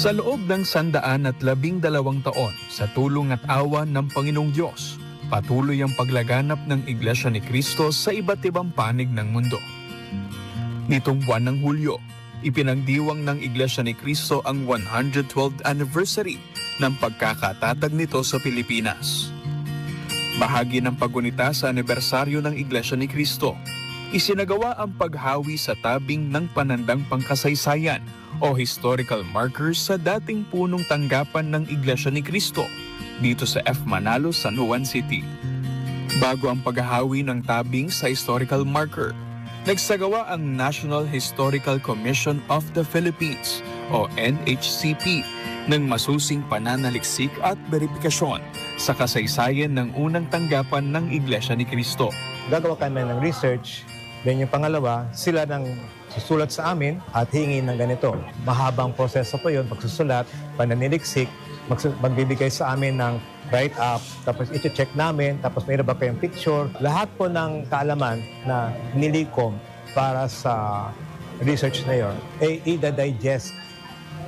Sa loob ng 112 taon, sa tulong at awa ng Panginoong Diyos, patuloy ang paglaganap ng Iglesia ni Cristo sa iba't ibang panig ng mundo. Nitong buwan ng Hulyo, ipinagdiwang ng Iglesia ni Cristo ang 112th anniversary ng pagkakatatag nito sa Pilipinas. Bahagi ng paggunita sa anibersaryo ng Iglesia ni Cristo, isinagawa ang paghawi sa tabing ng panandang pangkasaysayan o historical markers sa dating punong tanggapan ng Iglesia ni Cristo dito sa F. Manalo, San Juan City. Bago ang paghahawi ng tabing sa historical marker, nagsagawa ang National Historical Commission of the Philippines o NHCP ng masusing pananaliksik at verifikasyon sa kasaysayan ng unang tanggapan ng Iglesia ni Cristo. Gagawa kami ng research. Then yung pangalawa, sila nang susulat sa amin at hingin ng ganito. Mahabang proseso po yun, pagsusulat, pananiliksik, magbibigay sa amin ng write-up, tapos iti-check namin, tapos mayroon ba kayong picture. Lahat po ng kaalaman na nilikom para sa research na yun, ay i-digest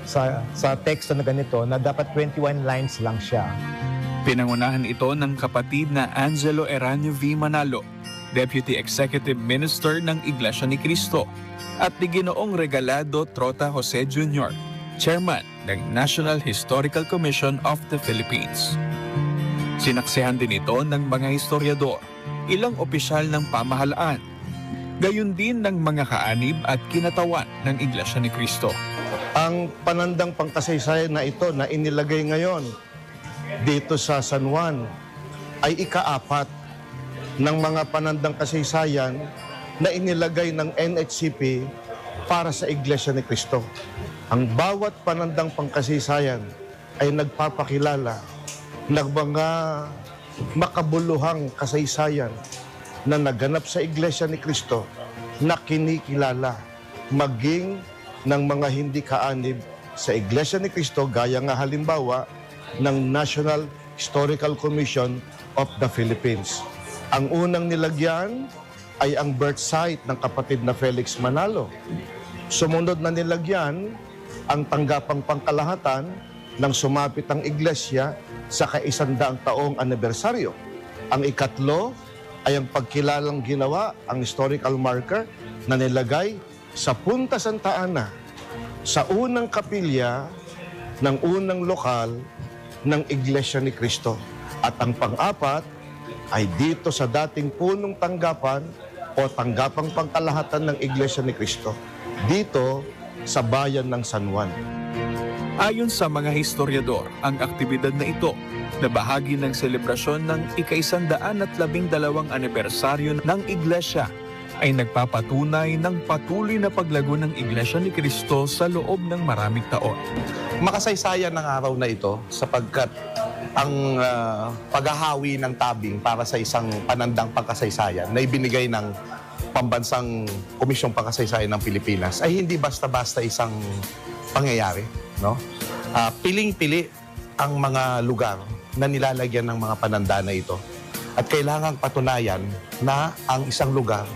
sa teksto na ganito na dapat 21 lines lang siya. Pinangunahan ito ng kapatid na Angelo Eranio V. Manalo, Deputy Executive Minister ng Iglesia ni Cristo, at ni Ginoong Regalado Trota Jose Jr., Chairman ng National Historical Commission of the Philippines. Sinaksihan din ito ng mga historiador, ilang opisyal ng pamahalaan, gayon din ng mga kaanib at kinatawan ng Iglesia ni Cristo. Ang panandang pangkasaysayan na ito na inilagay ngayon dito sa San Juan ay ika-4 ng mga panandang kasaysayan na inilagay ng NHCP para sa Iglesia ni Cristo. Ang bawat panandang pangkasaysayan ay nagpapakilala ng mga makabuluhang kasaysayan na naganap sa Iglesia ni Cristo na kinikilala maging ng mga hindi kaanib sa Iglesia ni Cristo gaya nga halimbawa ng National Historical Commission of the Philippines. Ang unang nilagyan ay ang birth site ng kapatid na Felix Manalo. Sumunod na nilagyan ang tanggapang pangkalahatan ng sumapit ang Iglesia sa ka-100 taong anibersaryo. Ang ikatlo ay ang pagkilalang ginawa ang historical marker na nilagay sa Punta Santa Ana, sa unang kapilya ng unang lokal ng Iglesia ni Cristo. At ang pang-apat ay dito sa dating punong tanggapan o tanggapang pangkalahatan ng Iglesia ni Cristo, dito sa bayan ng San Juan. Ayon sa mga historiador, ang aktibidad na ito na bahagi ng selebrasyon ng ika-112 anibersaryo ng Iglesia ay nagpapatunay ng patuloy na paglago ng Iglesia ni Cristo sa loob ng maraming taon. Makasaysayan ng araw na ito sapagkat ang paghahawi ng tabing para sa isang panandang pangkasaysayan na ibinigay ng Pambansang Komisyong Pangkasaysayan ng Pilipinas ay hindi basta-basta isang pangyayari. No? Piling-pili ang mga lugar na nilalagyan ng mga pananda na ito. At kailangang patunayan na ang isang lugar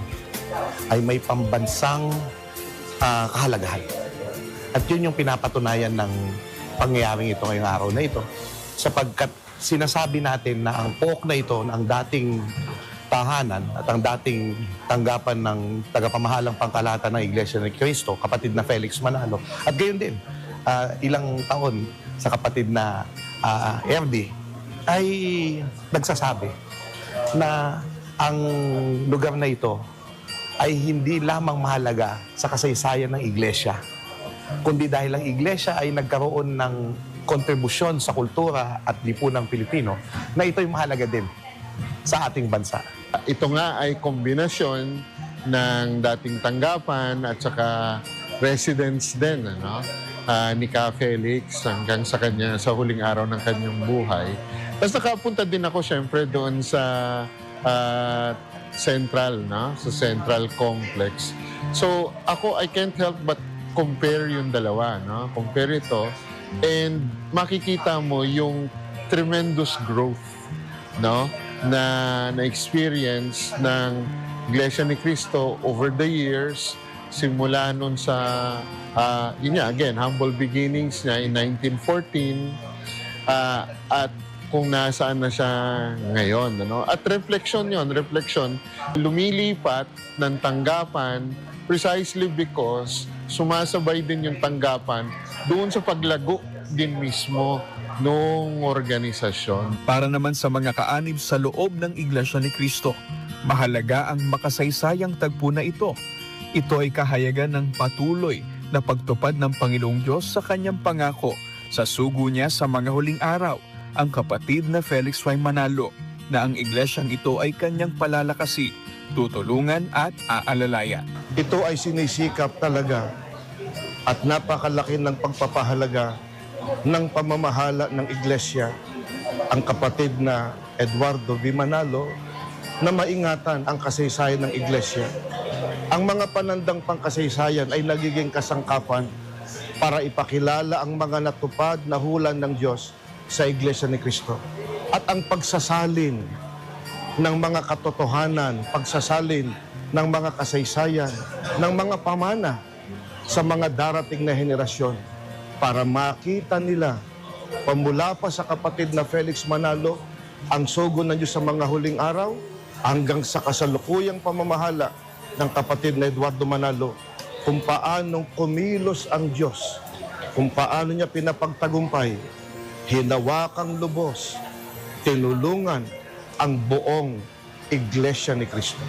ay may pambansang kahalagahan. At yun yung pinapatunayan ng pangyayaring ito ngayong araw na ito. Sapagkat sinasabi natin na ang pook na ito, ang dating tahanan at ang dating tanggapan ng tagapamahalang pangkalahatan ng Iglesia ni Cristo, kapatid na Felix Manalo. At gayon din, ilang taon sa kapatid na RD ay nagsasabi na ang lugar na ito ay hindi lamang mahalaga sa kasaysayan ng Iglesia, kundi dahil ang Iglesia ay nagkaroon ng kontribusyon sa kultura at lipunang Pilipino, na ito'y mahalaga din sa ating bansa. Ito nga ay kombinasyon ng dating tanggapan at saka residence din, ano? Ni Ka Felix hanggang sa kanya sa huling araw ng kanyang buhay. Tapos nakapunta din ako syempre doon sa Central, no? Sa Central Complex. So ako, I can't help but compare yung dalawa, no? Compare ito and makikita mo yung tremendous growth, no? Na experience ng Iglesia ni Cristo over the years simula nun sa, yun nga, again, humble beginnings niya in 1914, at kung nasaan na siya ngayon. Ano? At reflection, lumilipat ng tanggapan precisely because sumasabay din yung tanggapan doon sa paglago din mismo nung organisasyon. Para naman sa mga kaanib sa loob ng Iglesia ni Cristo, mahalaga ang makasaysayang tagpo na ito. Ito ay kahayagan ng patuloy na pagtupad ng Panginoong Diyos sa kanyang pangako sa sugo niya sa mga huling araw, ang kapatid na Felix Y. Manalo, na ang iglesyang ito ay kanyang palalakasin, tutulungan at aalalayan. Ito ay sinisikap talaga at napakalaki ng pagpapahalaga ng pamamahala ng iglesia, ang kapatid na Eduardo V. Manalo, na maingatan ang kasaysayan ng iglesia. Ang mga panandang pangkasaysayan ay nagiging kasangkapan para ipakilala ang mga natupad na hula ng Diyos sa Iglesia ni Cristo. At ang pagsasalin ng mga katotohanan, pagsasalin ng mga kasaysayan, ng mga pamana sa mga darating na henerasyon para makita nila pamula pa sa kapatid na Felix Manalo ang sugo ng Diyos sa mga huling araw hanggang sa kasalukuyang pamamahala ng kapatid na Eduardo Manalo, kung paanong kumilos ang Diyos, kung paano niya pinapagtagumpay, hinawakang lubos, tinulungan ang buong Iglesia ni Cristo.